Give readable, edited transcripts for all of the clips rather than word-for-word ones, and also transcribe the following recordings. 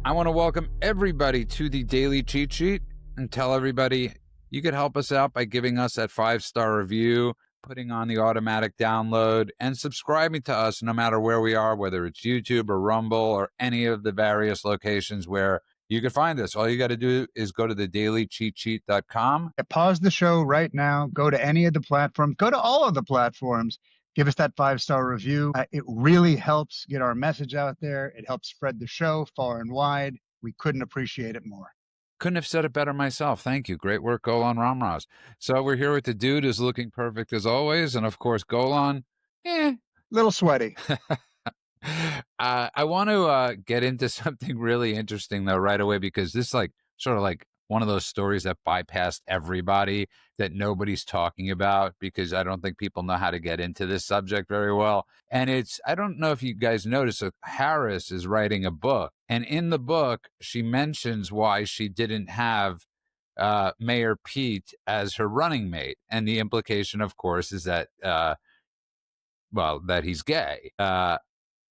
I want to welcome everybody to the Daily Cheat Sheet and tell everybody you could help us out by giving us that 5-star review, putting on the automatic download, and subscribing to us no matter where we are, whether it's YouTube or Rumble or any of the various locations where you can find us. All you got to do is go to thedailycheatsheet.com. Pause the show right now. Go to any of the platforms. Go to all of the platforms. Give us that 5-star review. It really helps get our message out there. It helps spread the show far and wide. We couldn't appreciate it more. Couldn't have said it better myself. Thank you. Great work, Golan Ramraz. So we're here with the dude who's looking perfect as always. And of course, Golan, Little sweaty. I want to get into something really interesting, though, right away, because this sort of like one of those stories that bypassed everybody that nobody's talking about, because I don't think people know how to get into this subject very well. And I don't know if you guys noticed, Harris is writing a book. And in the book, she mentions why she didn't have Mayor Pete as her running mate. And the implication, of course, is that, that he's gay.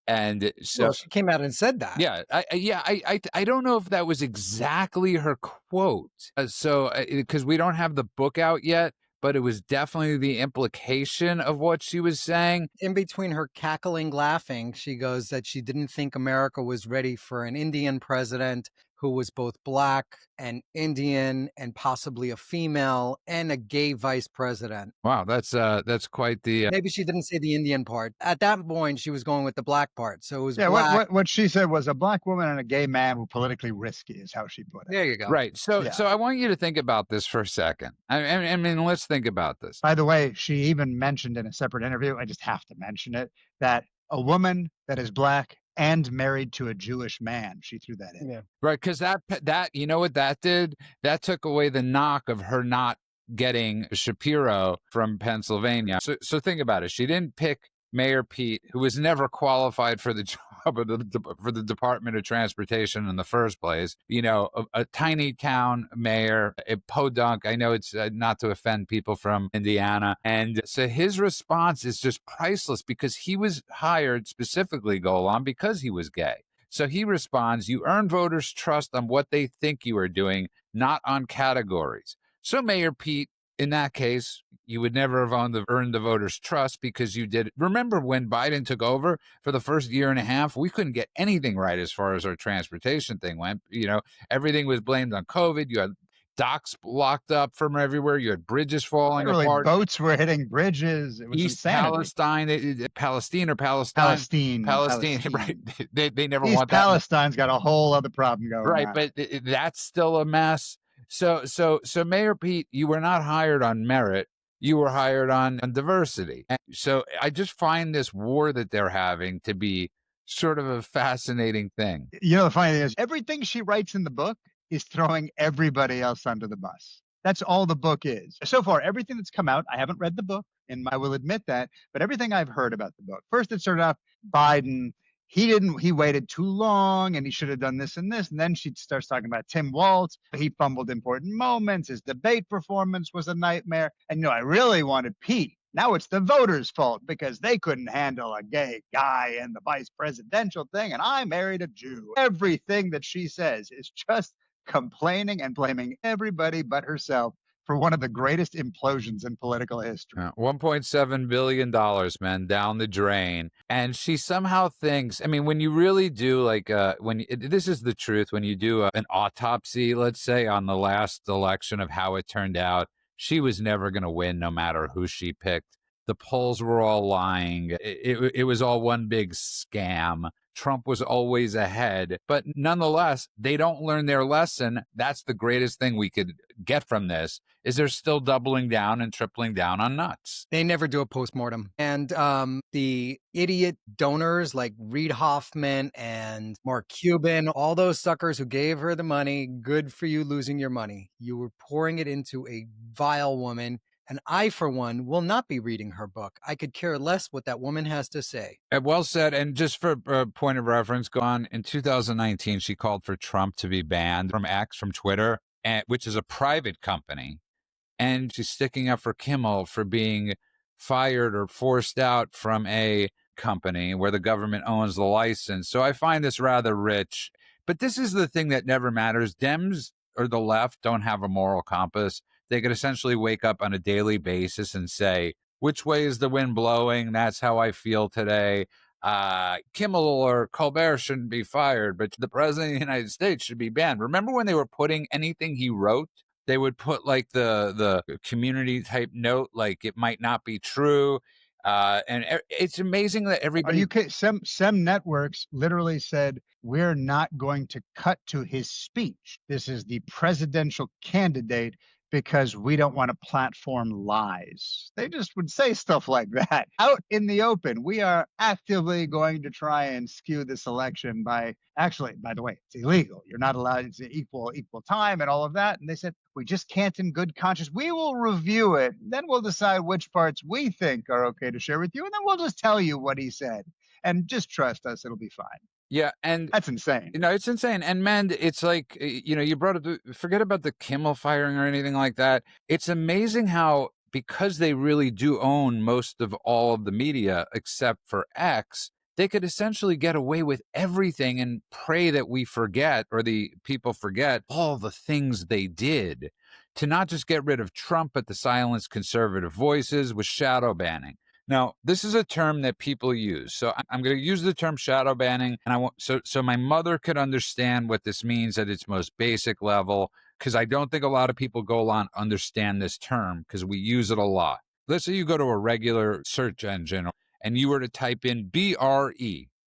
And so she came out and said that. Yeah. I don't know if that was exactly her quote. Because we don't have the book out yet, but it was definitely the implication of what she was saying. In between her cackling, laughing, she goes that she didn't think America was ready for an Indian president who was both black and Indian and possibly a female and a gay vice president. Wow, that's quite the... Maybe she didn't say the Indian part. At that point, she was going with the black part. So it was black. What she said was a black woman and a gay man were politically risky is how she put it. There you go. Right. So I want you to think about this for a second. I mean, let's think about this. By the way, she even mentioned in a separate interview, I just have to mention it, that a woman that is black and married to a Jewish man. She threw that in. Yeah. Right, because that you know what that did? That took away the knock of her not getting Shapiro from Pennsylvania. So think about it. She didn't pick Mayor Pete, who was never qualified for the job for the Department of Transportation in the first place. You know, a tiny town mayor, a podunk. I know it's not to offend people from Indiana. And so his response is just priceless because he was hired specifically, Golan, because he was gay. So he responds, you earn voters' trust on what they think you are doing, not on categories. So Mayor Pete, in that case, you would never have earned the voters' trust because you did. Remember when Biden took over for the first year and a half, we couldn't get anything right as far as our transportation thing went. You know, everything was blamed on COVID. You had docks locked up from everywhere. You had bridges falling apart. Boats were hitting bridges. It was East insanity. Palestine, Palestine. Right. They never East want that. Palestine's got a whole other problem going on. Right, but that's still a mess. So Mayor Pete, you were not hired on merit. You were hired on diversity. And so I just find this war that they're having to be sort of a fascinating thing. You know, the funny thing is everything she writes in the book is throwing everybody else under the bus. That's all the book is. So far, everything that's come out, I haven't read the book, and I will admit that, but everything I've heard about the book. First, it started off Biden. He waited too long and he should have done this and this. And then she starts talking about Tim Walz. He fumbled important moments. His debate performance was a nightmare. And, I really wanted Pete. Now it's the voters' fault because they couldn't handle a gay guy in the vice presidential thing. And I married a Jew. Everything that she says is just complaining and blaming everybody but herself for one of the greatest implosions in political history. $1.7 billion, man, down the drain. And she somehow thinks, I mean, when you really do this is the truth, when you do an autopsy, let's say, on the last election of how it turned out, she was never going to win no matter who she picked. The polls were all lying. It was all one big scam. Trump was always ahead. But nonetheless, they don't learn their lesson. That's the greatest thing we could get from this, is they're still doubling down and tripling down on nuts. They never do a postmortem. And the idiot donors like Reid Hoffman and Mark Cuban, all those suckers who gave her the money, good for you losing your money. You were pouring it into a vile woman. And I, for one, will not be reading her book. I could care less what that woman has to say. Well said. And just for a point of reference, in 2019, she called for Trump to be banned from X, from Twitter, which is a private company. And she's sticking up for Kimmel for being fired or forced out from a company where the government owns the license. So I find this rather rich But this is the thing that never matters. Dems or the left don't have a moral compass. They could essentially wake up on a daily basis and say, which way is the wind blowing? That's how I feel today. Kimmel or Colbert shouldn't be fired, but the president of the United States should be banned. Remember when they were putting anything he wrote? They would put like the community type note, like it might not be true. And it's amazing that everybody. Are you kidding? Some networks literally said, we're not going to cut to his speech. This is the presidential candidate because we don't want to platform lies. They just would say stuff like that out in the open. We are actively going to try and skew this election by the way, it's illegal. You're not allowed to equal time and all of that. And they said, we just can't in good conscience. We will review it. Then we'll decide which parts we think are okay to share with you. And then we'll just tell you what he said. And just trust us, it'll be fine. Yeah, and that's insane. It's insane. And man, it's like, you brought up, forget about the Kimmel firing or anything like that. It's amazing how, because they really do own most of all of the media except for X, they could essentially get away with everything and pray that we forget, or the people forget, all the things they did to not just get rid of Trump, but to silence conservative voices with shadow banning. Now, this is a term that people use. So I'm going to use the term shadow banning, and I want so my mother could understand what this means at its most basic level, because I don't think a lot of people go on understand this term because we use it a lot. Let's say you go to a regular search engine and you were to type in BRE,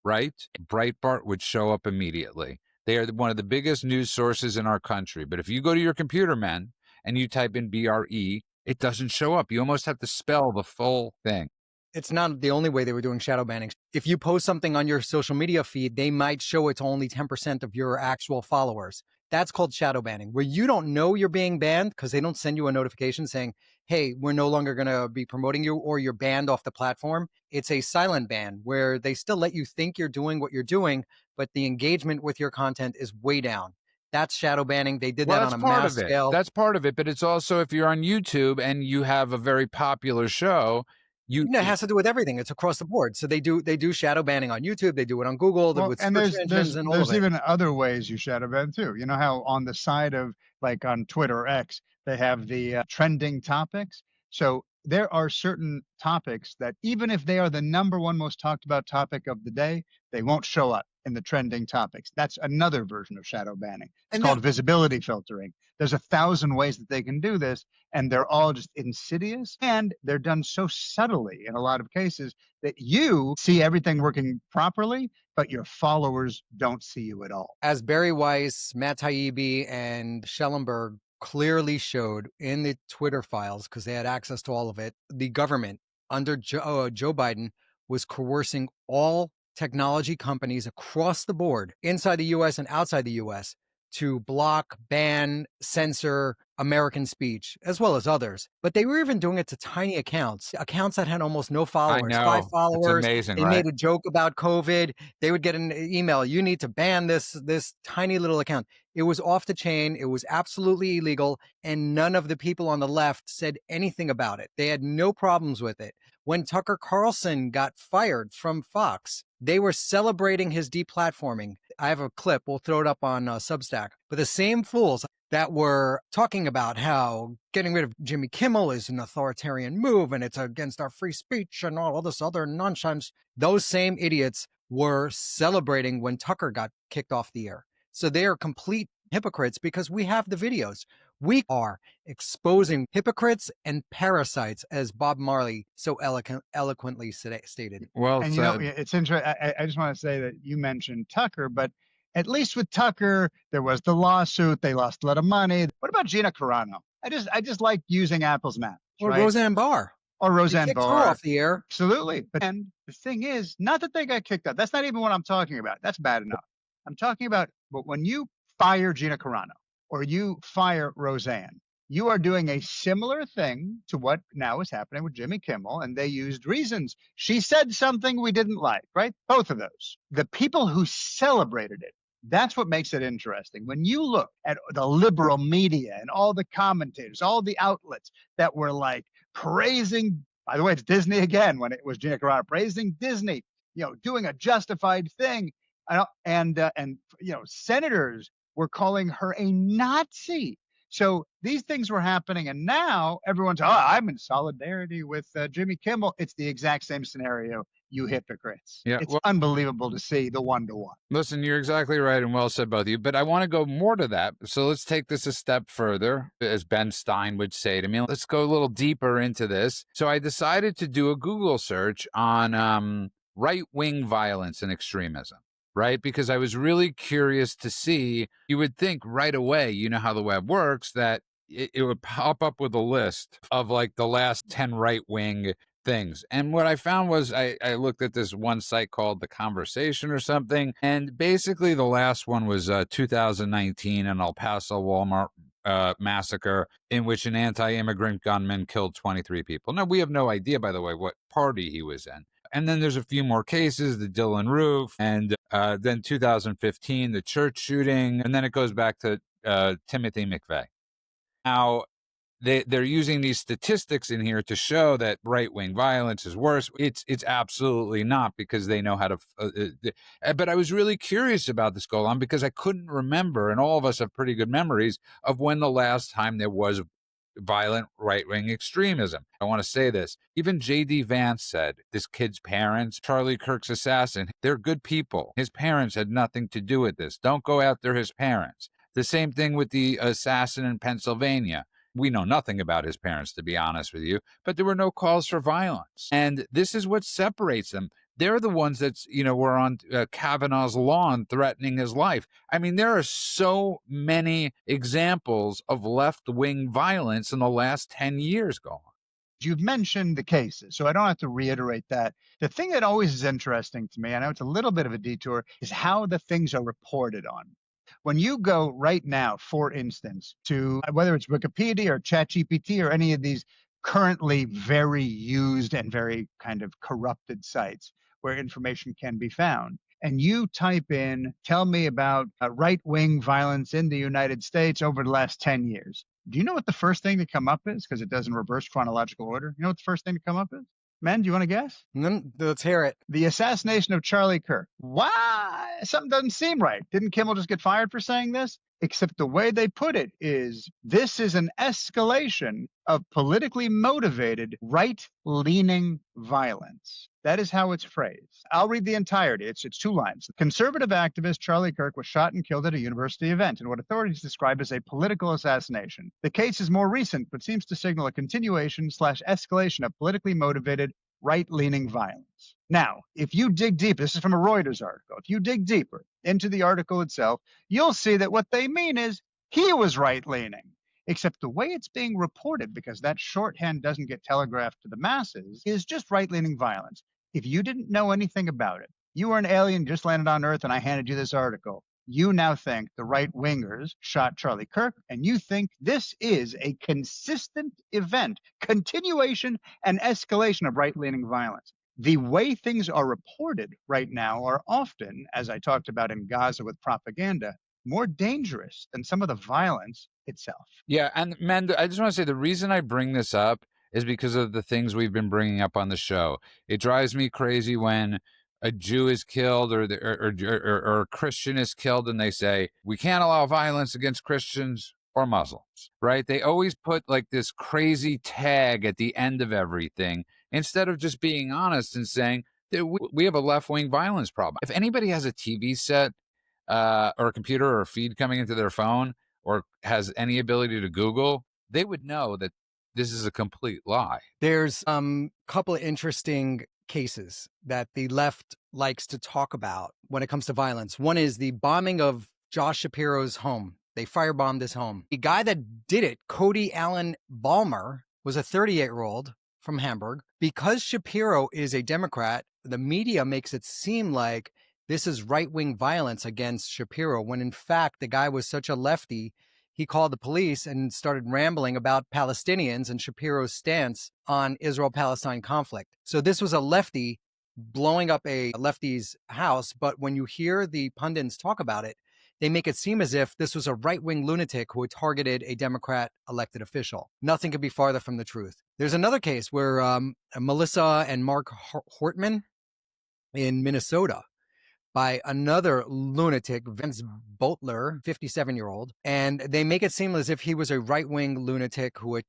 right? Breitbart would show up immediately. They are one of the biggest news sources in our country. But if you go to your computer, man, and you type in BRE, it doesn't show up. You almost have to spell the full thing. It's not the only way they were doing shadow banning. If you post something on your social media feed, they might show it to only 10% of your actual followers. That's called shadow banning, where you don't know you're being banned because they don't send you a notification saying, hey, we're no longer going to be promoting you, or you're banned off the platform. It's a silent ban where they still let you think you're doing what you're doing, but the engagement with your content is way down. That's shadow banning. They did that on a mass scale. That's part of it. But it's also, if you're on YouTube and you have a very popular show, it has to do with everything. It's across the board. So they do shadow banning on YouTube. They do it on Google. With and there's even other ways you shadow ban too. You know how on the side of, like on Twitter or X, they have the trending topics. So there are certain topics that even if they are the number one most talked about topic of the day, they won't show up in the trending topics. That's another version of shadow banning. It's called visibility filtering. There's 1,000 ways that they can do this, and they're all just insidious, and they're done so subtly in a lot of cases that you see everything working properly, but your followers don't see you at all. As Barry Weiss, Matt Taibbi, and Schellenberg clearly showed in the Twitter files, because they had access to all of it, the government under Joe Biden was coercing all technology companies across the board, inside the U.S. and outside the U.S., to block, ban, censor American speech, as well as others. But they were even doing it to tiny accounts that had almost no followers, 5 followers. It's amazing, they made a joke about COVID. They would get an email, you need to ban this tiny little account. It was off the chain. It was absolutely illegal. And none of the people on the left said anything about it. They had no problems with it. When Tucker Carlson got fired from Fox, they were celebrating his deplatforming. I have a clip. We'll throw it up on Substack. But the same fools that were talking about how getting rid of Jimmy Kimmel is an authoritarian move and it's against our free speech and all this other nonsense, those same idiots were celebrating when Tucker got kicked off the air. So they are complete hypocrites because we have the videos. We are exposing hypocrites and parasites, as Bob Marley so eloquently stated. Well, and it's interesting. I just want to say that you mentioned Tucker, but at least with Tucker, there was the lawsuit. They lost a lot of money. What about Gina Carano? I just like using Apple's maps. Or right? Roseanne Barr. Or Roseanne Barr. Her off the air. Absolutely. But and the thing is, not that they got kicked out. That's not even what I'm talking about. That's bad enough. I'm talking about, but when you fire Gina Carano or you fire Roseanne, you are doing a similar thing to what now is happening with Jimmy Kimmel, and they used reasons. She said something we didn't like, right? Both of those. The people who celebrated it, that's what makes it interesting. When you look at the liberal media and all the commentators, all the outlets that were like praising, by the way, it's Disney again, when it was Gina Carano, praising Disney, doing a justified thing. And senators were calling her a Nazi. So these things were happening, and now everyone's, I'm in solidarity with Jimmy Kimmel. It's the exact same scenario, you hypocrites. Yeah, It's well, unbelievable to see the one-to-one. listen, you're exactly right, and well said, both of you. But I want to go more to that. So let's take this a step further, as Ben Stein would say to me. Let's go a little deeper into this. So I decided to do a Google search on right-wing violence and extremism. Right? Because I was really curious to see, you would think right away, you know how the web works, that it would pop up with a list of like the last 10 right wing things. And what I found was I looked at this one site called The Conversation or something. And basically the last one was 2019 in El Paso Walmart massacre in which an anti-immigrant gunman killed 23 people. Now, we have no idea, by the way, what party he was in. And then there's a few more cases, the Dylan Roof, and then 2015, the church shooting, and then it goes back to Timothy McVeigh. Now, they're using these statistics in here to show that right-wing violence is worse. It's absolutely not, because they know how to. But I was really curious about this, Golan, because I couldn't remember, and all of us have pretty good memories of when the last time there was violent right-wing extremism. I want to say this. Even J.D. Vance said, this kid's parents, Charlie Kirk's assassin, they're good people. His parents had nothing to do with this. Don't go after his parents. The same thing with the assassin in Pennsylvania. We know nothing about his parents, to be honest with you, but there were no calls for violence. And this is what separates them. They're the ones that, were on Kavanaugh's lawn threatening his life. I mean, there are so many examples of left-wing violence in the last 10 years going on. You've mentioned the cases, so I don't have to reiterate that. The thing that always is interesting to me, I know it's a little bit of a detour, is how the things are reported on. When you go right now, for instance, to whether it's Wikipedia or ChatGPT or any of these currently very used and very kind of corrupted sites where information can be found, and you type in, tell me about right-wing violence in the United States over the last 10 years. Do you know what the first thing to come up is? Because it does in reverse chronological order. You know what the first thing to come up is? Men, do you want to guess? Let's hear it. The assassination of Charlie Kirk. Why? Something doesn't seem right. Didn't Kimmel just get fired for saying this? Except the way they put it is, this is an escalation of politically motivated right-leaning violence. That is how it's phrased. I'll read the entirety. It's 2 lines. Conservative activist Charlie Kirk was shot and killed at a university event in what authorities describe as a political assassination. The case is more recent, but seems to signal a continuation/escalation of politically motivated right-leaning violence. Now, if you dig deep, this is from a Reuters article, if you dig deeper into the article itself, you'll see that what they mean is he was right-leaning. Except the way it's being reported, because that shorthand doesn't get telegraphed to the masses, is just right-leaning violence. If you didn't know anything about it, you were an alien, just landed on Earth, and I handed you this article, you now think the right-wingers shot Charlie Kirk, and you think this is a consistent event, continuation and escalation of right-leaning violence. The way things are reported right now are often, as I talked about in Gaza with propaganda, more dangerous than some of the violence itself. Yeah, and man, I just want to say the reason I bring this up is because of the things we've been bringing up on the show. It drives me crazy when a Jew is killed or a Christian is killed and they say, we can't allow violence against Christians or Muslims, right? They always put like this crazy tag at the end of everything instead of just being honest and saying that we have a left-wing violence problem. If anybody has a TV set or a computer or a feed coming into their phone or has any ability to Google, they would know that this is a complete lie. There's a couple of interesting cases that the left likes to talk about when it comes to violence. One is the bombing of Josh Shapiro's home. They firebombed his home. The guy that did it, Cody Allen Balmer, was a 38-year-old from Hamburg. Because Shapiro is a Democrat, the media makes it seem like this is right-wing violence against Shapiro, when in fact the guy was such a lefty, he called the police and started rambling about Palestinians and Shapiro's stance on Israel-Palestine conflict. So this was a lefty blowing up a lefty's house, but when you hear the pundits talk about it, they make it seem as if this was a right-wing lunatic who had targeted a Democrat elected official. Nothing could be farther from the truth. There's another case where Melissa and Mark Hortman in Minnesota, by another lunatic, Vince Boltler, 57-year-old. And they make it seem as if he was a right-wing lunatic who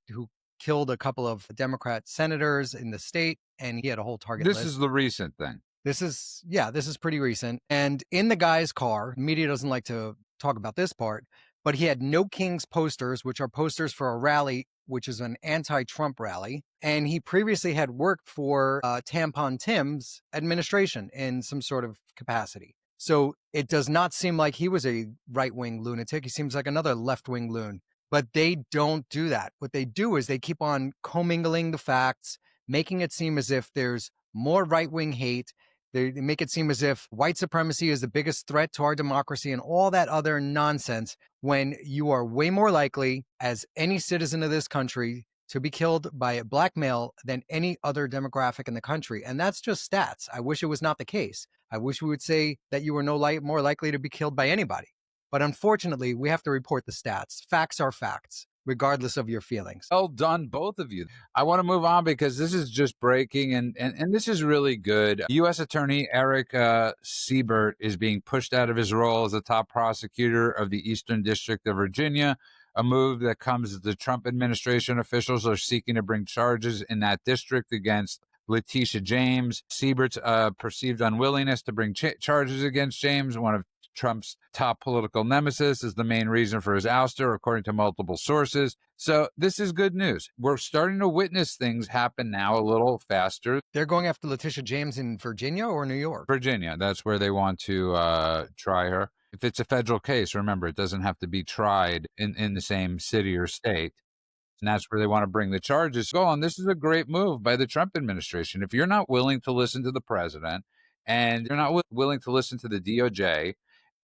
killed a couple of Democrat senators in the state, and he had a whole target list. This is the recent thing. This is pretty recent. And in the guy's car, media doesn't like to talk about this part, but he had No Kings posters, which are posters for a rally, which is an anti-Trump rally. And he previously had worked for Tampon Tim's administration in some sort of capacity. So it does not seem like he was a right-wing lunatic. He seems like another left-wing loon. But they don't do that. What they do is they keep on commingling the facts, making it seem as if there's more right-wing hate. They make it seem as if white supremacy is the biggest threat to our democracy and all that other nonsense, when you are way more likely, as any citizen of this country, to be killed by a black male than any other demographic in the country. And that's just stats. I wish it was not the case. I wish we would say that you were more likely to be killed by anybody. But unfortunately, we have to report the stats. Facts are facts, regardless of your feelings. Well done, both of you. I want to move on because this is just breaking, and this is really good. U.S. Attorney Eric Siebert is being pushed out of his role as the top prosecutor of the Eastern District of Virginia, a move that comes as the Trump administration officials are seeking to bring charges in that district against Letitia James. Siebert's perceived unwillingness to bring charges against James, one of Trump's top political nemesis, is the main reason for his ouster, according to multiple sources. So this is good news. We're starting to witness things happen now a little faster. They're going after Letitia James in Virginia or New York? Virginia. That's where they want to try her. If it's a federal case, remember, it doesn't have to be tried in the same city or state. And that's where they want to bring the charges. Go on. This is a great move by the Trump administration. If you're not willing to listen to the president and you're not willing to listen to the DOJ,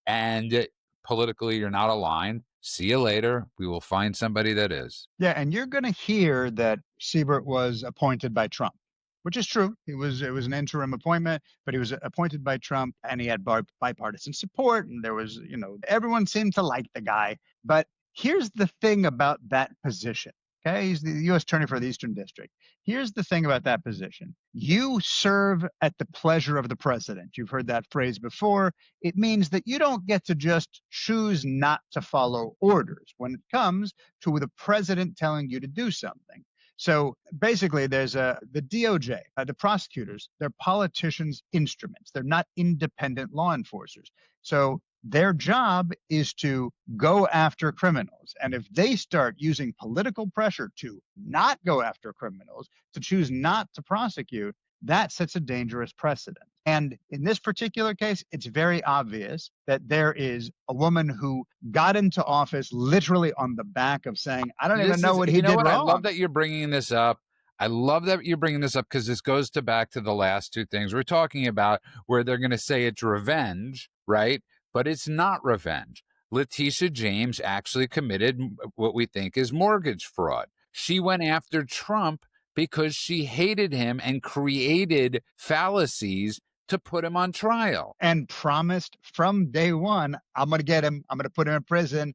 and politically you're not aligned, see you later. We will find somebody that is. Yeah, and you're going to hear that Siebert was appointed by Trump, which is true. It was an interim appointment, but he was appointed by Trump, and he had bipartisan support, and there was, everyone seemed to like the guy. But here's the thing about that position. Okay, he's the U.S. Attorney for the Eastern District. Here's the thing about that position. You serve at the pleasure of the president. You've heard that phrase before. It means that you don't get to just choose not to follow orders when it comes to the president telling you to do something. So basically, there's the DOJ, the prosecutors, they're politicians' instruments. They're not independent law enforcers. So their job is to go after criminals. And if they start using political pressure to not go after criminals, to choose not to prosecute, that sets a dangerous precedent. And in this particular case, it's very obvious that there is a woman who got into office literally on the back of saying, I don't even know what he did wrong. I love that you're bringing this up. Because this goes back to the last two things we're talking about, where they're going to say it's revenge, right? But it's not revenge. Letitia James actually committed what we think is mortgage fraud. She went after Trump because she hated him and created fallacies to put him on trial. And promised from day one, I'm going to get him. I'm going to put him in prison.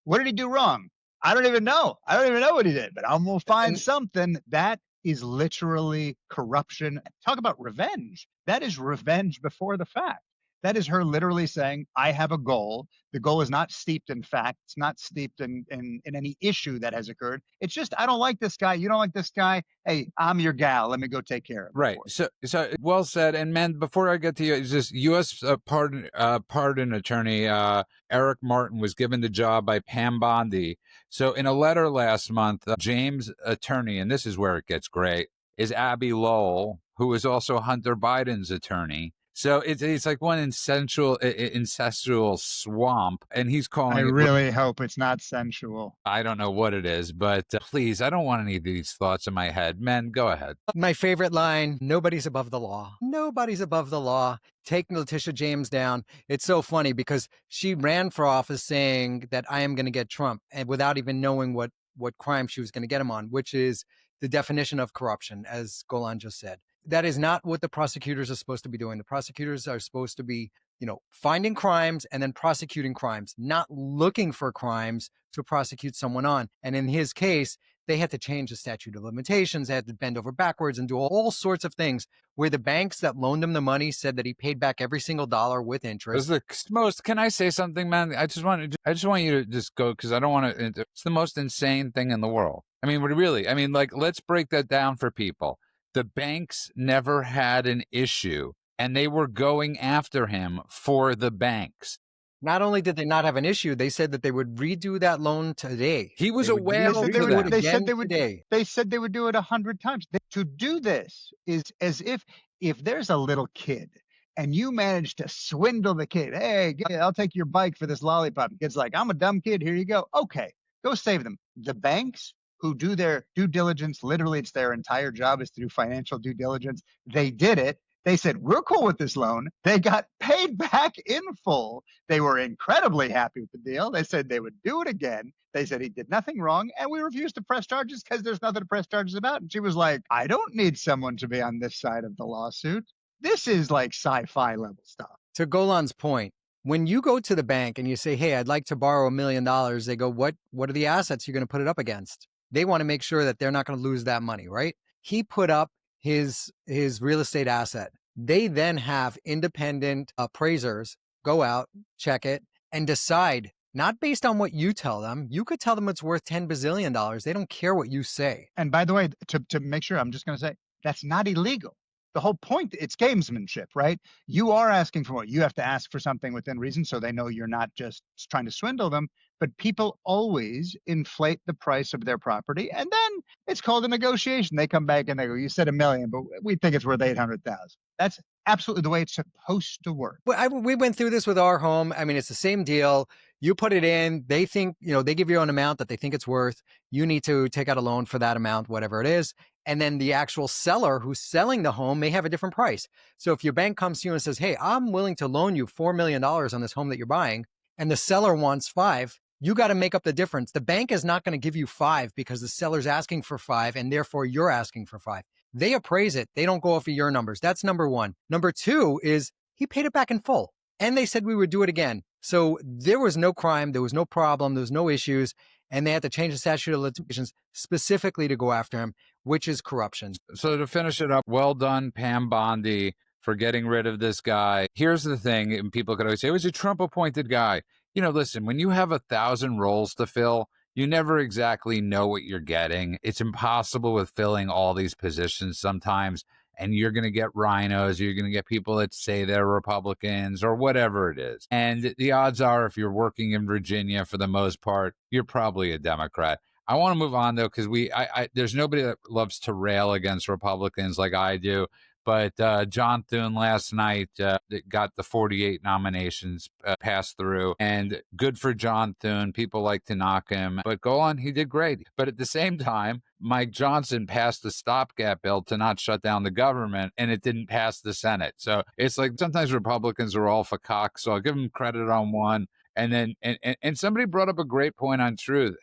What did he do wrong? I don't even know. I don't even know what he did, but I'm going to find something. That is literally corruption. Talk about revenge. That is revenge before the fact. That is her literally saying, I have a goal. The goal is not steeped in fact. It's not steeped in any issue that has occurred. It's just, I don't like this guy. You don't like this guy. Hey, I'm your gal. Let me go take care of it. Right. So well said. And man, before I get to you, it's just U.S. pardon attorney Eric Martin was given the job by Pam Bondi. So in a letter last month, James' attorney, and this is where it gets great, is Abby Lowell, who is also Hunter Biden's attorney. So it's like one incestual swamp, and he's calling I really hope it's not sensual. I don't know what it is, but please, I don't want any of these thoughts in my head. Men, go ahead. My favorite line, nobody's above the law. Nobody's above the law. Take Letitia James down. It's so funny because she ran for office saying that I am going to get Trump, and without even knowing what crime she was going to get him on, which is the definition of corruption, as Golan just said. that is not what the prosecutors are supposed to be doing. The prosecutors are supposed to be, finding crimes and then prosecuting crimes, not looking for crimes to prosecute someone on. And in his case, they had to change the statute of limitations. They had to bend over backwards and do all sorts of things where the banks that loaned him the money said that he paid back every single dollar with interest. Can I say something, man? I just want you to just go, because I don't want to. It's the most insane thing in the world. I mean, really. I mean, let's break that down for people. The banks never had an issue, and they were going after him for the banks. Not only did they not have an issue, they said that they would redo that loan today. He was aware of that. They said they would do it 100 times. To do this is as if there's a little kid and you manage to swindle the kid. Hey, I'll take your bike for this lollipop. The kid's like, I'm a dumb kid. Here you go. Okay, go save them. The banks who do their due diligence, literally it's their entire job is to do financial due diligence. They did it. They said, we're cool with this loan. They got paid back in full. They were incredibly happy with the deal. They said they would do it again. They said he did nothing wrong, and we refused to press charges because there's nothing to press charges about. And she was like, I don't need someone to be on this side of the lawsuit. This is like sci-fi level stuff. To Golan's point, when you go to the bank and you say, hey, I'd like to borrow $1 million, they go, what are the assets you're going to put it up against? They want to make sure that they're not going to lose that money, right? He put up his real estate asset. They then have independent appraisers go out, check it, and decide, not based on what you tell them. You could tell them it's worth $10 bazillion. They don't care what you say. And by the way, to make sure, I'm just going to say, that's not illegal. The whole point, it's gamesmanship, right? You are asking for what? You have to ask for something within reason so they know you're not just trying to swindle them. But people always inflate the price of their property, and then it's called a negotiation. They come back and they go, you said $1 million, but we think it's worth 800,000. That's absolutely the way it's supposed to work. Well, we went through this with our home. I mean, it's the same deal. You put it in, they think, they give you an amount that they think it's worth. You need to take out a loan for that amount, whatever it is. And then the actual seller who's selling the home may have a different price. So if your bank comes to you and says, hey, I'm willing to loan you $4 million on this home that you're buying, and the seller wants 5, you got to make up the difference. The bank is not going to give you 5 because the seller's asking for 5 and therefore you're asking for 5. They appraise it. They don't go off of your numbers. That's number one. Number two is he paid it back in full and they said we would do it again. So there was no crime. There was no problem. There was no issues. And they had to change the statute of limitations specifically to go after him, which is corruption. So to finish it up, well done, Pam Bondi, for getting rid of this guy. Here's the thing, and people could always say, it was a Trump-appointed guy. Listen, when you have 1,000 roles to fill, you never exactly know what you're getting. It's impossible with filling all these positions sometimes, and you're going to get rhinos, you're going to get people that say they're Republicans or whatever it is. And the odds are, if you're working in Virginia, for the most part, you're probably a Democrat. I want to move on, though, because there's nobody that loves to rail against Republicans like I do. But John Thune last night got the 48 nominations passed through, and good for John Thune. People like to knock him, but go on, he did great. But at the same time, Mike Johnson passed the stopgap bill to not shut down the government, and it didn't pass the Senate. So it's like sometimes Republicans are all for cock, so I'll give them credit on one. And then, and somebody brought up a great point on truth.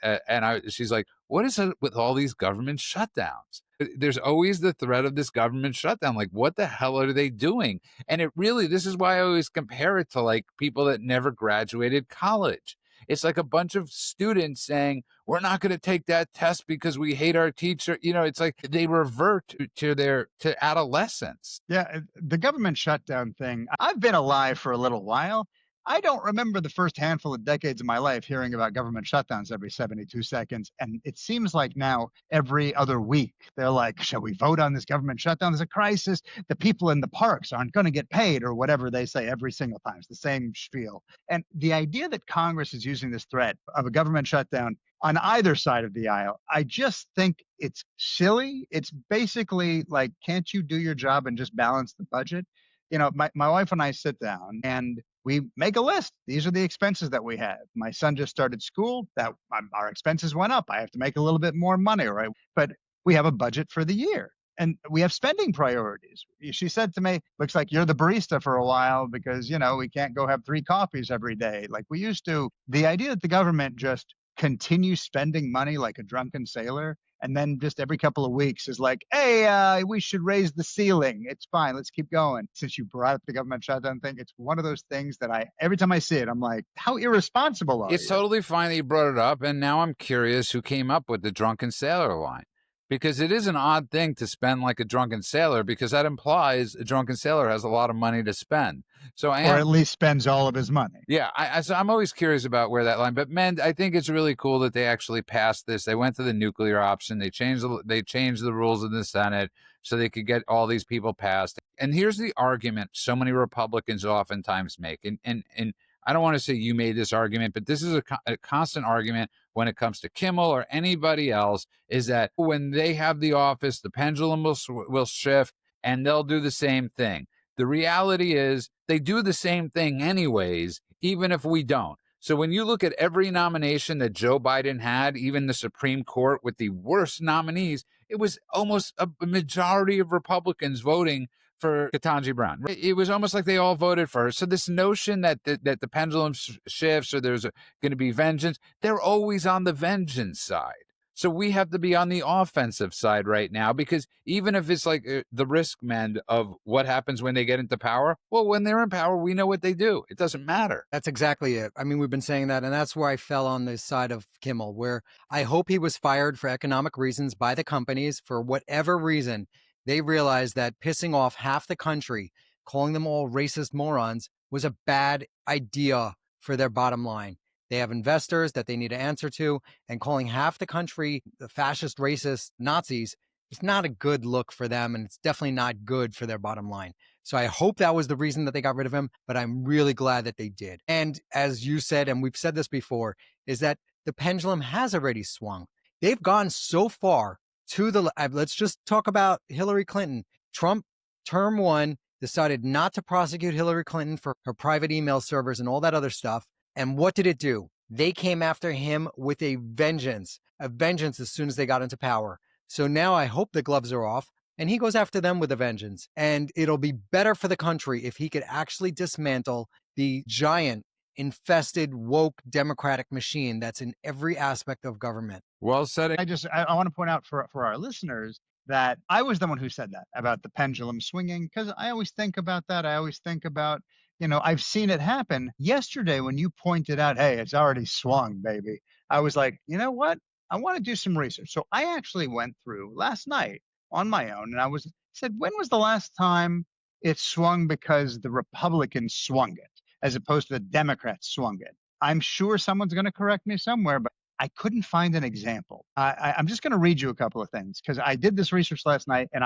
She's like, what is it with all these government shutdowns? There's always the threat of this government shutdown. Like, what the hell are they doing? And this is why I always compare it to like people that never graduated college. It's like a bunch of students saying, we're not going to take that test because we hate our teacher. It's like they revert to adolescence. Yeah, the government shutdown thing. I've been alive for a little while. I don't remember the first handful of decades of my life hearing about government shutdowns every 72 seconds. And it seems like now every other week, they're like, shall we vote on this government shutdown? There's a crisis. The people in the parks aren't going to get paid or whatever they say every single time. It's the same spiel. And the idea that Congress is using this threat of a government shutdown on either side of the aisle, I just think it's silly. It's basically like, can't you do your job and just balance the budget? My wife and I sit down and we make a list. These are the expenses that we have. My son just started school. Our expenses went up. I have to make a little bit more money, right? But we have a budget for the year and we have spending priorities. She said to me, looks like you're the barista for a while because, we can't go have 3 coffees every day like we used to. The idea that the government just continues spending money like a drunken sailor And then just every couple of weeks is like, hey, we should raise the ceiling. It's fine. Let's keep going. Since you brought up the government shutdown thing, it's one of those things that every time I see it, I'm like, how irresponsible are It's you? totally fine that you brought it up. And now I'm curious who came up with the drunken sailor line. Because it is an odd thing to spend like a drunken sailor, because that implies a drunken sailor has a lot of money to spend. So or at least spends all of his money. Yeah, so I'm always curious about where that line. But man, I think it's really cool that they actually passed this. They went to the nuclear option. They changed the rules in the Senate so they could get all these people passed. And here's the argument so many Republicans oftentimes make. And I don't want to say you made this argument, but this is a constant argument when it comes to Kimmel or anybody else, is that when they have the office, the pendulum will shift and they'll do the same thing. The reality is they do the same thing anyways, even if we don't. So when you look at every nomination that Joe Biden had, even the Supreme Court with the worst nominees, it was almost a majority of Republicans voting for Ketanji Brown. It was almost like they all voted for her. So this notion that the pendulum shifts or there's going to be vengeance, they're always on the vengeance side. So we have to be on the offensive side right now, because even if it's like the risk men of what happens when they get into power, well, when they're in power, we know what they do. It doesn't matter. That's exactly it. I mean, we've been saying that, and that's where I fell on the side of Kimmel, where I hope he was fired for economic reasons by the companies for whatever reason. They realized that pissing off half the country, calling them all racist morons, was a bad idea for their bottom line. They have investors that they need to answer to, and calling half the country the fascist, racist Nazis is not a good look for them, and it's definitely not good for their bottom line. So I hope that was the reason that they got rid of him, but I'm really glad that they did. And as you said, and we've said this before, is that the pendulum has already swung. They've gone so far to the, let's just talk about Hillary Clinton. Trump, term one, decided not to prosecute Hillary Clinton for her private email servers and all that other stuff. And what did it do? They came after him with a vengeance as soon as they got into power. So now I hope the gloves are off and he goes after them with a vengeance. And it'll be better for the country if he could actually dismantle the giant, infested, woke Democratic machine that's in every aspect of government. Well said. I want to point out for our listeners that I was the one who said that about the pendulum swinging, because I always think about that. I always think about, I've seen it happen. Yesterday, when you pointed out, hey, it's already swung, baby, I was like, you know what? I want to do some research. So I actually went through last night on my own, and I said, when was the last time it swung because the Republicans swung it, as opposed to the Democrats swung it? I'm sure someone's going to correct me somewhere, but I couldn't find an example. I'm just going to read you a couple of things, because I did this research last night, and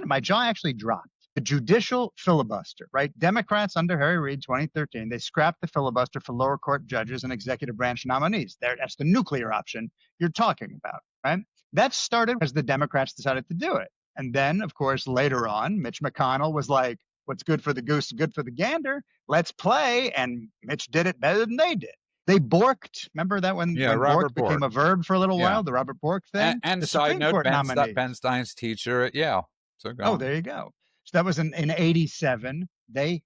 my jaw actually dropped. The judicial filibuster, right? Democrats under Harry Reid, 2013, they scrapped the filibuster for lower court judges and executive branch nominees. That's the nuclear option you're talking about, right? That started as the Democrats decided to do it. And then, of course, later on, Mitch McConnell was like, what's good for the goose is good for the gander. Let's play. And Mitch did it better than they did. They borked. Remember that when bork became a verb for a little while, the Robert Bork thing? And the side Supreme note, Court Ben Stein's teacher at Yale. So there you go. So that was in 87. They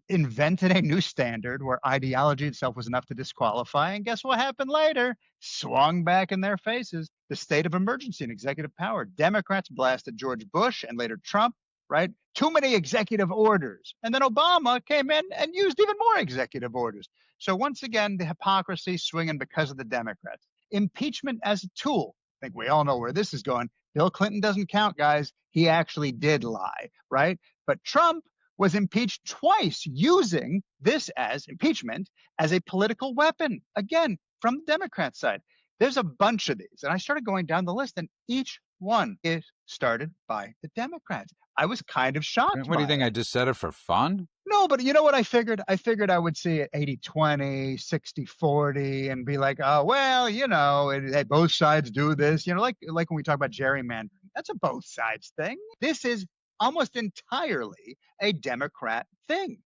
invented a new standard where ideology itself was enough to disqualify. And guess what happened later? Swung back in their faces. The state of emergency and executive power. Democrats blasted George Bush and later Trump, right? Too many executive orders. And then Obama came in and used even more executive orders. So once again, the hypocrisy swinging because of the Democrats. Impeachment as a tool. I think we all know where this is going. Bill Clinton doesn't count, guys. He actually did lie, right? But Trump was impeached twice using this as impeachment as a political weapon, again, from the Democrat side. There's a bunch of these. And I started going down the list, and each one is started by the Democrats. I was kind of shocked. What do you think? I just said it for fun? No, but you know what I figured? I figured I would see it 80-20, 60-40, and be like, oh, well, both sides do this. Like when we talk about gerrymandering, that's a both sides thing. This is almost entirely a Democrat thing.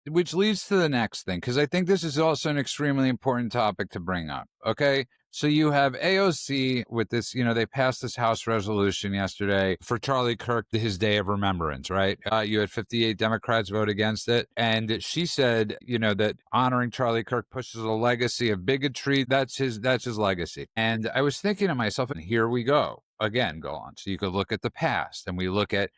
Which leads to the next thing, because I think this is also an extremely important topic to bring up, okay? So you have AOC with this, they passed this House resolution yesterday for Charlie Kirk, his day of remembrance, right? You had 58 Democrats vote against it. And she said, that honoring Charlie Kirk pushes a legacy of bigotry. That's his legacy. And I was thinking to myself, and here we go. again go on. So you could look at the past, and we look at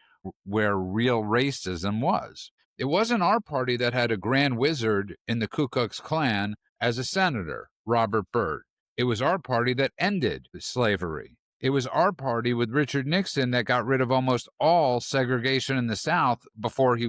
where real racism was. It wasn't our party that had a grand wizard in the Ku Klux Klan as a senator, Robert Byrd. It was our party that ended slavery. It was our party with Richard Nixon that got rid of almost all segregation in the South before he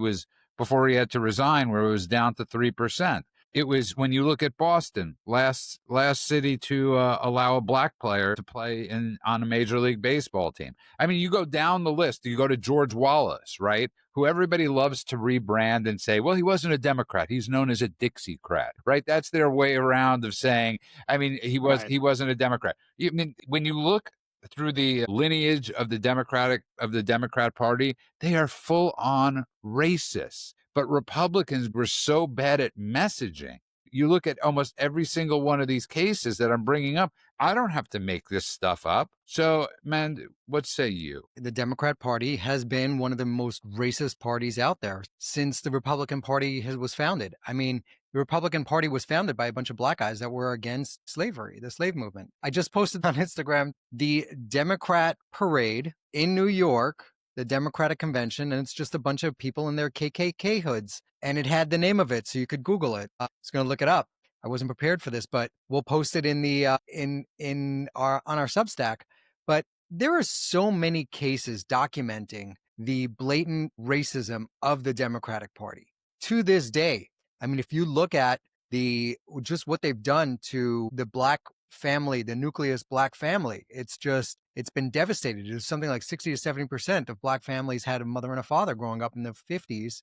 had to resign, where it was down to 3%. It was, when you look at Boston, last city to allow a black player to play on a Major League Baseball team. I mean, you go down the list. You go to George Wallace, right? Who everybody loves to rebrand and say, well, he wasn't a Democrat. He's known as a Dixiecrat, right? That's their way around of saying, I mean, he wasn't a Democrat. I mean, when you look through the lineage of the Democrat Party, they are full on racists. But Republicans were so bad at messaging. You look at almost every single one of these cases that I'm bringing up. I don't have to make this stuff up. So, man, what say you? The Democrat Party has been one of the most racist parties out there since the Republican Party was founded. I mean, the Republican Party was founded by a bunch of black guys that were against slavery, the slave movement. I just posted on Instagram the Democrat parade in New York, the Democratic Convention, and it's just a bunch of people in their KKK hoods. And it had the name of it, so you could Google it. I was going to look it up. I wasn't prepared for this, but we'll post it in the on our Substack. But there are so many cases documenting the blatant racism of the Democratic Party to this day. I mean, if you look at just what they've done to the black family, the nucleus black family, it's been devastated. It was something like 60 to 70% of black families had a mother and a father growing up in the 50s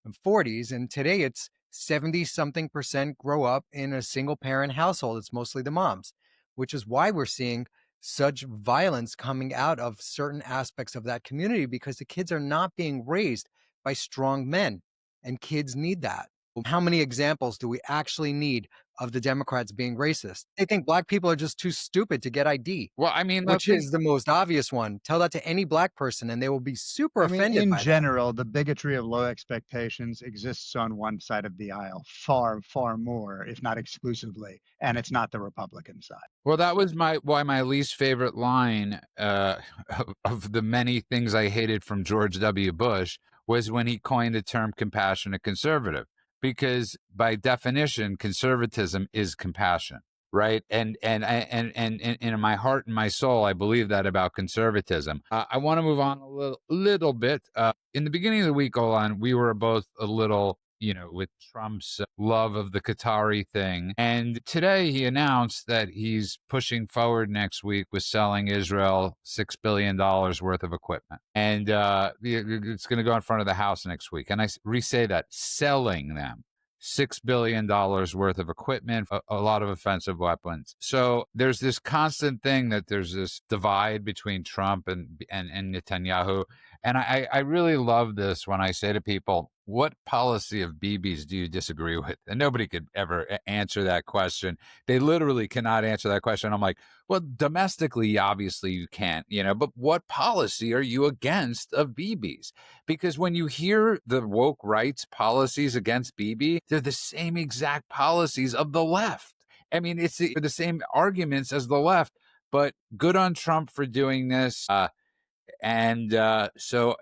and 40s. And today it's 70-something% grow up in a single parent household. It's mostly the moms, which is why we're seeing such violence coming out of certain aspects of that community, because the kids are not being raised by strong men, and kids need that. How many examples do we actually need of the Democrats being racist? They think black people are just too stupid to get ID. Well, I mean, which is the most obvious one. Tell that to any black person and they will be super offended. In general, the bigotry of low expectations exists on one side of the aisle far, far more, if not exclusively, and it's not the Republican side. Well, that was my least favorite line of the many things I hated from George W. Bush was when he coined the term compassionate conservative. Because by definition, conservatism is compassion, right? And in my heart and my soul, I believe that about conservatism. I want to move on a little bit. In the beginning of the week, we were both a little, with Trump's love of the Qatari thing. And today he announced that he's pushing forward next week with selling Israel $6 billion worth of equipment. And it's going to go in front of the House next week. And I re-say that, selling them $6 billion worth of equipment, a lot of offensive weapons. So there's this constant thing that there's this divide between Trump and Netanyahu. And I really love this when I say to people, what policy of Bibi's do you disagree with? And nobody could ever answer that question. They literally cannot answer that question. I'm like, well, domestically, obviously you can't, but what policy are you against of Bibi's? Because when you hear the woke rights policies against Bibi, they're the same exact policies of the left. I mean, it's the same arguments as the left, but good on Trump for doing this. So,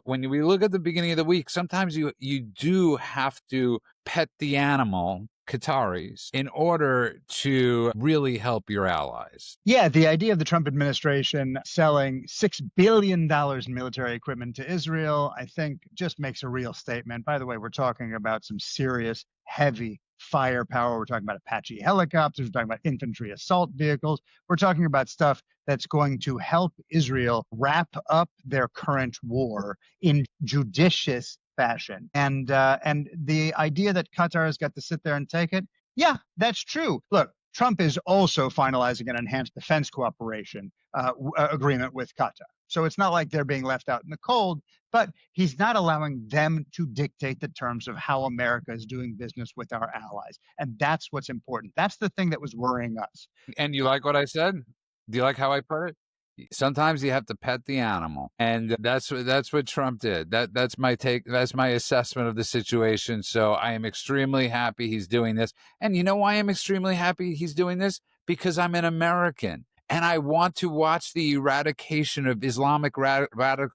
when we look at the beginning of the week, sometimes you do have to pet the animal, Qataris, in order to really help your allies. Yeah, the idea of the Trump administration selling $6 billion in military equipment to Israel, I think, just makes a real statement. By the way, we're talking about some serious, heavy firepower. We're talking about Apache helicopters. We're talking about infantry assault vehicles. We're talking about stuff that's going to help Israel wrap up their current war in judicious fashion. And the idea that Qatar has got to sit there and take it, yeah, that's true. Look, Trump is also finalizing an enhanced defense cooperation agreement with Qatar. So it's not like they're being left out in the cold, but he's not allowing them to dictate the terms of how America is doing business with our allies. And that's what's important. That's the thing that was worrying us. And you like what I said? Do you like how I put it? Sometimes you have to pet the animal, and that's what Trump did. That's my take. That's my assessment of the situation. So I am extremely happy he's doing this. And you know why I'm extremely happy he's doing this? Because I'm an American. And I want to watch the eradication of Islamic the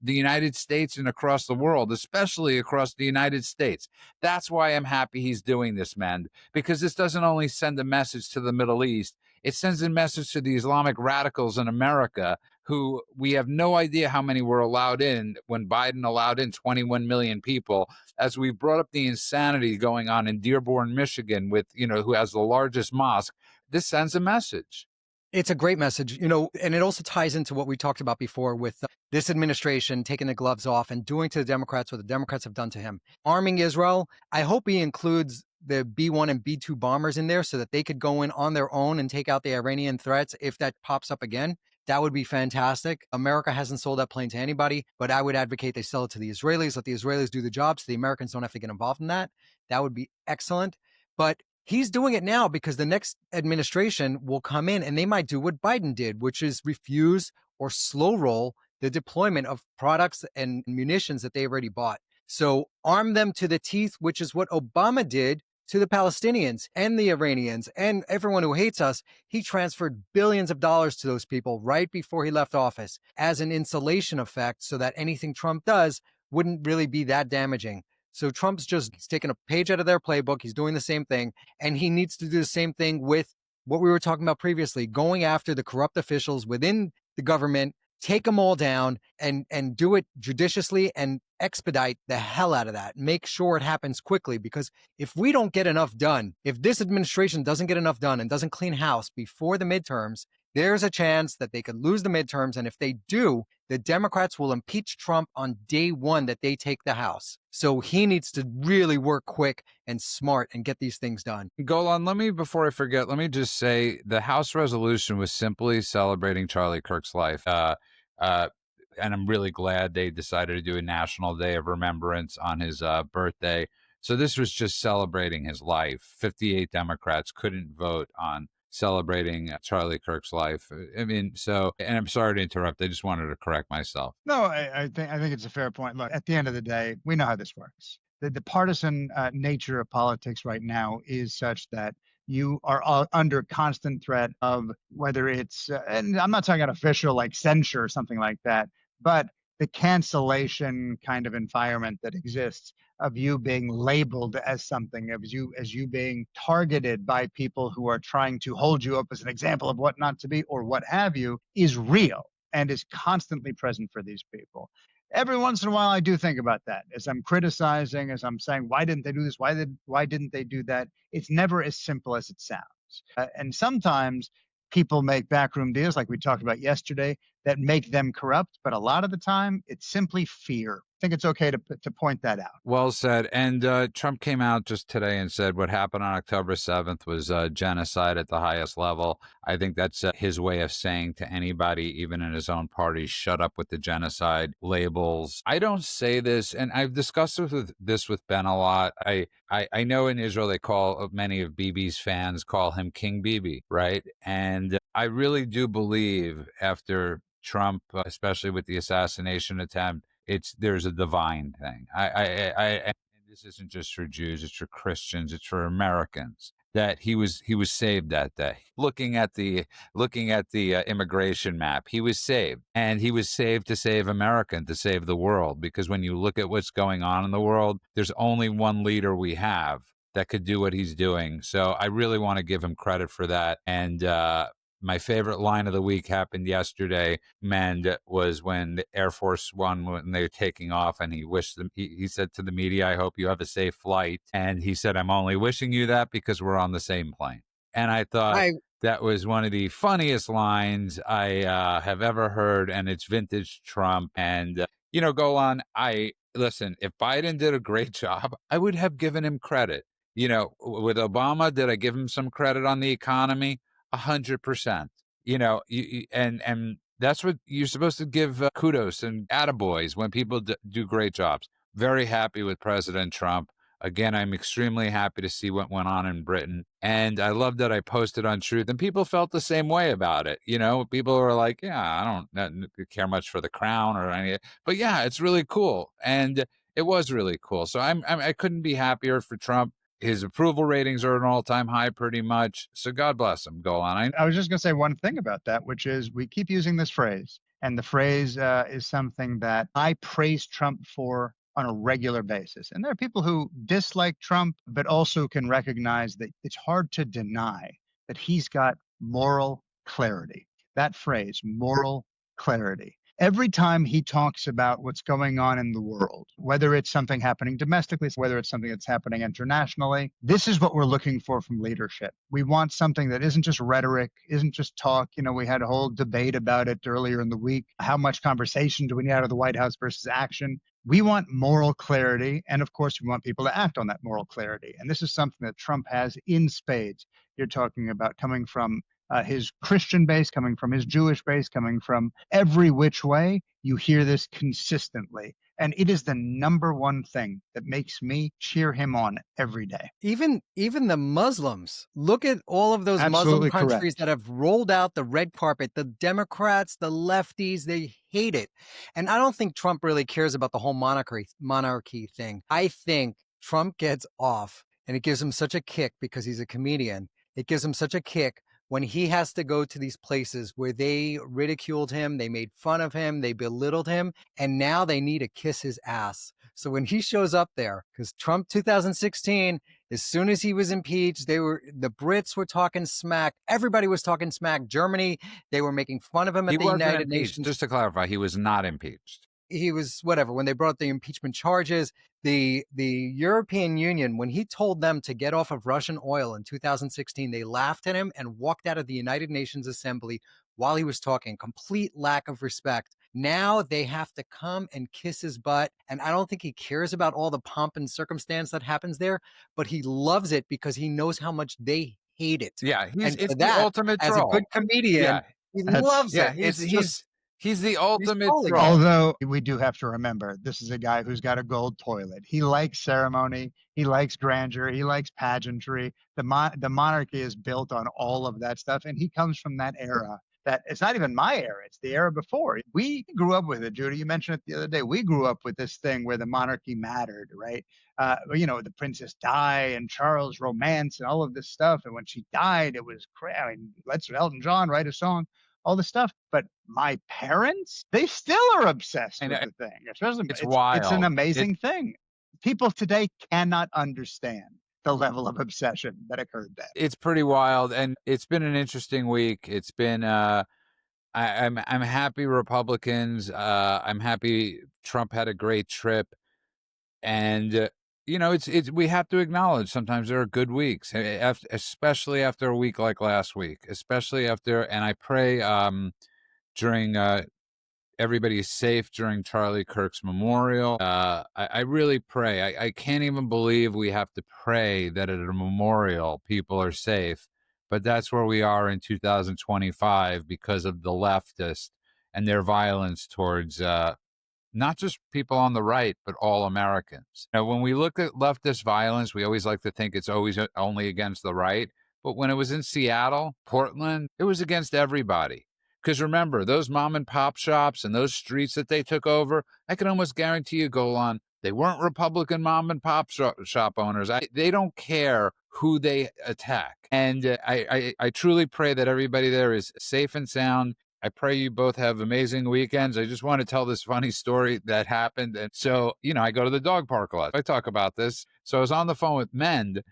United States and across the world, especially across the United States. That's why I'm happy he's doing this, man, because this doesn't only send a message to the Middle East, it sends a message to the Islamic radicals in America, who we have no idea how many were allowed in when Biden allowed in 21 million people. As we brought up the insanity going on in Dearborn, Michigan, with, who has the largest mosque, this sends a message. It's a great message, and it also ties into what we talked about before with this administration taking the gloves off and doing to the Democrats what the Democrats have done to him. Arming Israel, I hope he includes the B-1 and B-2 bombers in there so that they could go in on their own and take out the Iranian threats if that pops up again. That would be fantastic. America hasn't sold that plane to anybody, but I would advocate they sell it to the Israelis, let the Israelis do the job so the Americans don't have to get involved in that. That would be excellent. But he's doing it now because the next administration will come in and they might do what Biden did, which is refuse or slow roll the deployment of products and munitions that they already bought. So arm them to the teeth, which is what Obama did to the Palestinians and the Iranians and everyone who hates us. He transferred billions of dollars to those people right before he left office as an insulation effect so that anything Trump does wouldn't really be that damaging. So Trump's just taking a page out of their playbook. He's doing the same thing. And he needs to do the same thing with what we were talking about previously, going after the corrupt officials within the government, take them all down and do it judiciously and expedite the hell out of that. Make sure it happens quickly, because if we don't get enough done, if this administration doesn't get enough done and doesn't clean house before the midterms, there's a chance that they could lose the midterms. And if they do, the Democrats will impeach Trump on day one that they take the House. So he needs to really work quick and smart and get these things done. Golan, before I forget, let me just say the House resolution was simply celebrating Charlie Kirk's life. And I'm really glad they decided to do a national day of remembrance on his birthday. So this was just celebrating his life. 58 Democrats couldn't vote on celebrating Charlie Kirk's life. And I'm sorry to interrupt. I just wanted to correct myself. No, I think it's a fair point. Look, at the end of the day, we know how this works. The partisan nature of politics right now is such that you are under constant threat of whether it's, and I'm not talking about official like censure or something like that, but the cancellation kind of environment that exists of you being labeled as something, as you being targeted by people who are trying to hold you up as an example of what not to be or what have you, is real and is constantly present for these people. Every once in a while, I do think about that as I'm criticizing, as I'm saying, why didn't they do this? Why didn't they do that? It's never as simple as it sounds. And sometimes people make backroom deals like we talked about yesterday that make them corrupt. But a lot of the time, it's simply fear. I think it's okay to point that out. Well said. And Trump came out just today and said what happened on October 7th was genocide at the highest level. I think that's his way of saying to anybody, even in his own party, shut up with the genocide labels. I don't say this, and I've discussed this with Ben a lot. I know in Israel they call, many of Bibi's fans call him King Bibi, right? And I really do believe after Trump, especially with the assassination attempt, there's a divine thing. And this isn't just for Jews, it's for Christians, it's for Americans, that he was saved that day. Looking at the immigration map, he was saved, and he was saved to save America and to save the world. Because when you look at what's going on in the world, there's only one leader we have that could do what he's doing. So I really want to give him credit for that. And my favorite line of the week happened yesterday, Mend, was when the Air Force One, when they were taking off, and he wished them, he said to the media, I hope you have a safe flight. And he said, I'm only wishing you that because we're on the same plane. And I thought that was one of the funniest lines I have ever heard. And it's vintage Trump. And, Golan, listen, if Biden did a great job, I would have given him credit. With Obama, did I give him some credit on the economy? 100%. And that's what you're supposed to give kudos and attaboys when people do great jobs. Very happy with President Trump. Again, I'm extremely happy to see what went on in Britain. And I love that I posted on Truth, and people felt the same way about it. People were like, yeah, I don't care much for the crown or anything. But yeah, it's really cool. And it was really cool. So I couldn't be happier for Trump. His approval ratings are at an all-time high pretty much. So God bless him. Go on. I was just going to say one thing about that, which is we keep using this phrase, and the phrase is something that I praise Trump for on a regular basis. And there are people who dislike Trump, but also can recognize that it's hard to deny that he's got moral clarity. That phrase, moral clarity. Every time he talks about what's going on in the world, whether it's something happening domestically, whether it's something that's happening internationally, this is what we're looking for from leadership. We want something that isn't just rhetoric, isn't just talk. You know, we had a whole debate about it earlier in the week. How much conversation do we need out of the White House versus action? We want moral clarity. And of course, we want people to act on that moral clarity. And this is something that Trump has in spades. You're talking about coming from his Christian base, coming from his Jewish base, coming from every which way. You hear this consistently. And it is the number one thing that makes me cheer him on every day. Even the Muslims, look at all of those Absolutely Muslim countries correct. that have rolled out the red carpet. The Democrats, the lefties, they hate it. And I don't think Trump really cares about the whole monarchy thing. I think Trump gets off, and it gives him such a kick because he's a comedian. It gives him such a kick when he has to go to these places where they ridiculed him, they made fun of him, they belittled him, and now they need to kiss his ass. So when he shows up there, because Trump 2016, as soon as he was impeached, the Brits were talking smack. Everybody was talking smack. Germany, they were making fun of him at the United Nations. Just to clarify, he was not impeached. He was whatever. When they brought the impeachment charges, the European Union, when he told them to get off of Russian oil in 2016, they laughed at him and walked out of the United Nations Assembly while he was talking. Complete lack of respect. Now they have to come and kiss his butt. And I don't think he cares about all the pomp and circumstance that happens there, but he loves it because he knows how much they hate it. Yeah, it's that, the ultimate as troll. a good comedian, he loves it. He's the ultimate trolling. troll. Although we do have to remember, this is a guy who's got a gold toilet. He likes ceremony. He likes grandeur. He likes pageantry. The monarchy is built on all of that stuff. And he comes from that era. That it's not even my era. It's the era before. We grew up with it, Judy. You mentioned it the other day. We grew up with this thing where the monarchy mattered, right? The Princess Di and Charles romance and all of this stuff. And when she died, it was crazy. I mean, let's Elton John write a song, all this stuff. But my parents, they still are obsessed with the thing. Especially, it's wild. It's an amazing thing. People today cannot understand the level of obsession that occurred then. It's pretty wild, and it's been an interesting week. It's been I'm happy Republicans. I'm happy Trump had a great trip, and it's we have to acknowledge sometimes there are good weeks, especially after a week like last week, and I pray during everybody is safe during Charlie Kirk's memorial. I really pray. I can't even believe we have to pray that at a memorial people are safe, but that's where we are in 2025 because of the leftists and their violence towards not just people on the right, but all Americans. Now, when we look at leftist violence, we always like to think it's always only against the right. But when it was in Seattle, Portland, it was against everybody. Because remember, those mom and pop shops and those streets that they took over, I can almost guarantee you, Golan, they weren't Republican mom and pop shop owners. They don't care who they attack. And I truly pray that everybody there is safe and sound. I pray you both have amazing weekends. I just want to tell this funny story that happened. And so, I go to the dog park a lot. I talk about this. So I was on the phone with Mend,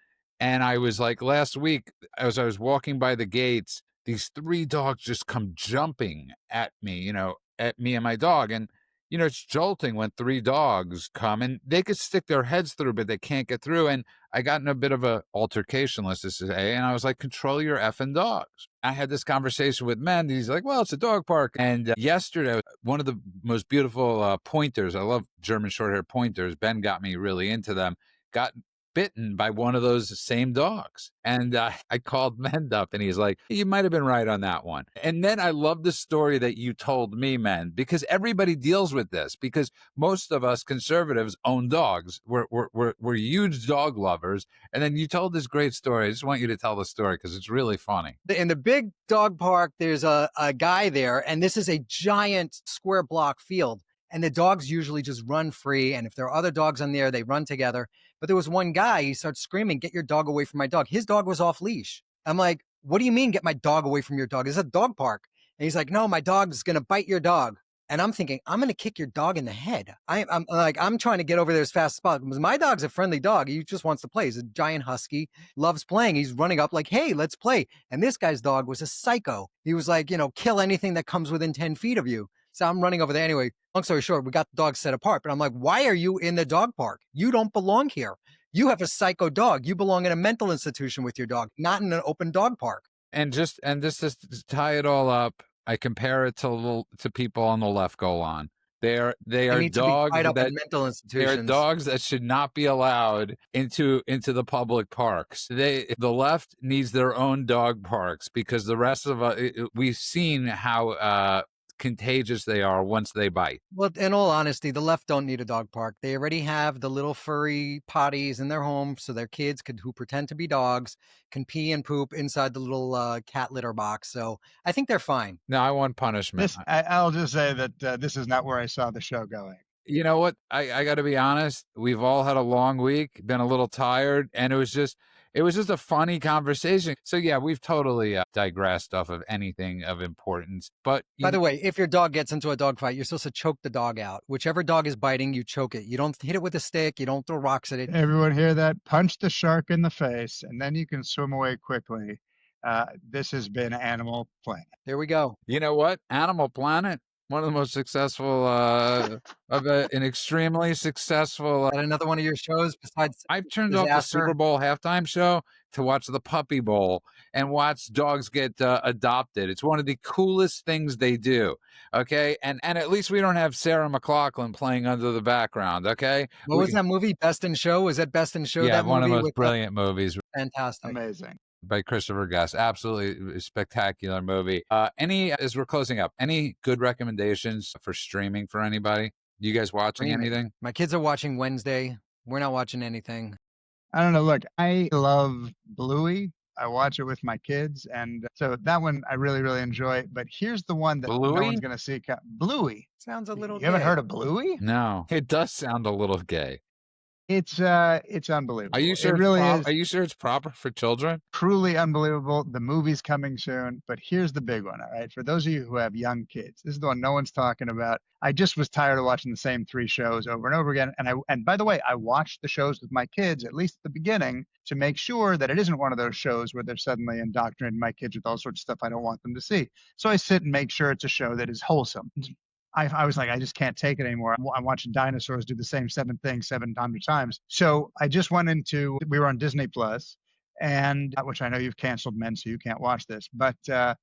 and I was like, last week, as I was walking by the gates, these 3 dogs just come jumping at me and my dog. And, it's jolting when 3 dogs come and they could stick their heads through, but they can't get through. And I got in a bit of a altercation, let's just say, and I was like, control your effing dogs. I had this conversation with Men. He's like, well, it's a dog park. And yesterday, one of the most beautiful pointers, I love German short-haired pointers. Ben got me really into them, got bitten by one of those same dogs. And I called Mend up and he's like, you might have been right on that one. And then I love the story that you told me, Mend, because everybody deals with this, because most of us conservatives own dogs. We're huge dog lovers. And then you told this great story. I just want you to tell the story because it's really funny. In the big dog park, there's a guy there, and this is a giant square block field. And the dogs usually just run free. And if there are other dogs on there, they run together. But there was one guy, he starts screaming, "Get your dog away from my dog." His dog was off leash. I'm like, "What do you mean, get my dog away from your dog? It's a dog park." And he's like, "No, my dog's going to bite your dog." And I'm thinking, I'm going to kick your dog in the head. I'm like, I'm trying to get over there as fast as possible because my dog's a friendly dog. He just wants to play. He's a giant husky, loves playing. He's running up like, "Hey, let's play." And this guy's dog was a psycho. He was like, kill anything that comes within 10 feet of you. So I'm running over there. Anyway, long story short, we got the dog set apart. But I'm like, why are you in the dog park? You don't belong here. You have a psycho dog. You belong in a mental institution with your dog, not in an open dog park. And just to tie it all up, I compare it to people on the left go on. They are need dogs to be tied up that in mental they are institutions. dogs that should not be allowed into the public parks. The left needs their own dog parks because the rest of us, we've seen how contagious they are once they bite. Well, in all honesty, the left don't need a dog park. They already have the little furry potties in their home, so their kids who pretend to be dogs can pee and poop inside the little cat litter box. So I think they're fine. No, I want punishment. I'll just say that this is not where I saw the show going. You know what? I got to be honest. We've all had a long week, been a little tired, and it was just a funny conversation. So yeah, we've totally digressed off of anything of importance. But by the way, if your dog gets into a dog fight, you're supposed to choke the dog out. Whichever dog is biting, you choke it. You don't hit it with a stick. You don't throw rocks at it. Everyone hear that? Punch the shark in the face, and then you can swim away quickly. This has been Animal Planet. There we go. You know what? Animal Planet, one of the most successful of an extremely successful. At another one of your shows besides I've turned off the Super Bowl halftime show to watch the Puppy Bowl and watch dogs get adopted. It's one of the coolest things they do. Okay, and at least we don't have Sarah McLachlan playing under the background. Okay, what was that movie? Best in Show? Was that Best in Show? Yeah, that one of the movie most brilliant movies. Fantastic, amazing. By Christopher Guest. Absolutely spectacular movie. As we're closing up, any good recommendations for streaming for anybody? You guys watching anything? My kids are watching Wednesday. We're not watching anything. I don't know. Look, I love Bluey. I watch it with my kids. And so that one I really, really enjoy. But here's the one that no one's going to see. Bluey. Sounds a little You haven't gay. heard of Bluey? No. It does sound a little gay. It's unbelievable. Are you sure it really is? Are you sure it's proper for children? Truly unbelievable. The movie's coming soon, but here's the big one. All right, for those of you who have young kids, this is the one no one's talking about. I just was tired of watching the same 3 shows over and over again. And by the way, I watched the shows with my kids at least at the beginning to make sure that it isn't one of those shows where they're suddenly indoctrinating my kids with all sorts of stuff I don't want them to see. So I sit and make sure it's a show that is wholesome. I was like, I just can't take it anymore. I'm watching dinosaurs do the same 7 things 700 times. So I just went we were on Disney Plus, and which I know you've canceled, men, so you can't watch this, but a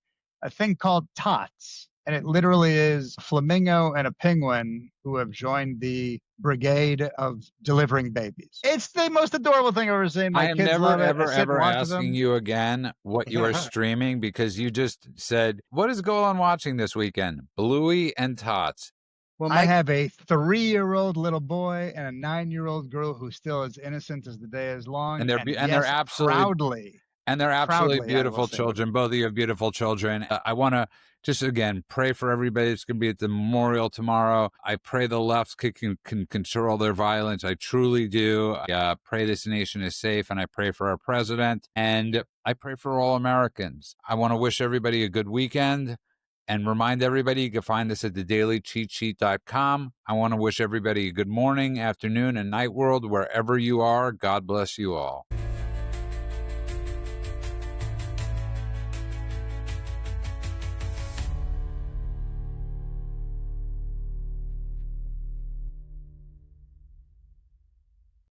thing called Tots. And it literally is a flamingo and a penguin who have joined the brigade of delivering babies. It's the most adorable thing I've ever seen. I am never, ever asking you again what you are streaming because you just said, what is going on watching this weekend? Bluey and Tots. Well, I have a 3-year-old little boy and a 9-year-old girl who's still as innocent as the day is long. And they're absolutely proudly, beautiful children. Both of you have beautiful children. I want to just, again, pray for everybody that's going to be at the memorial tomorrow. I pray the left can control their violence. I truly do. I pray this nation is safe, and I pray for our president, and I pray for all Americans. I want to wish everybody a good weekend and remind everybody you can find us at thedailycheatsheet.com. I want to wish everybody a good morning, afternoon, and night world, wherever you are. God bless you all.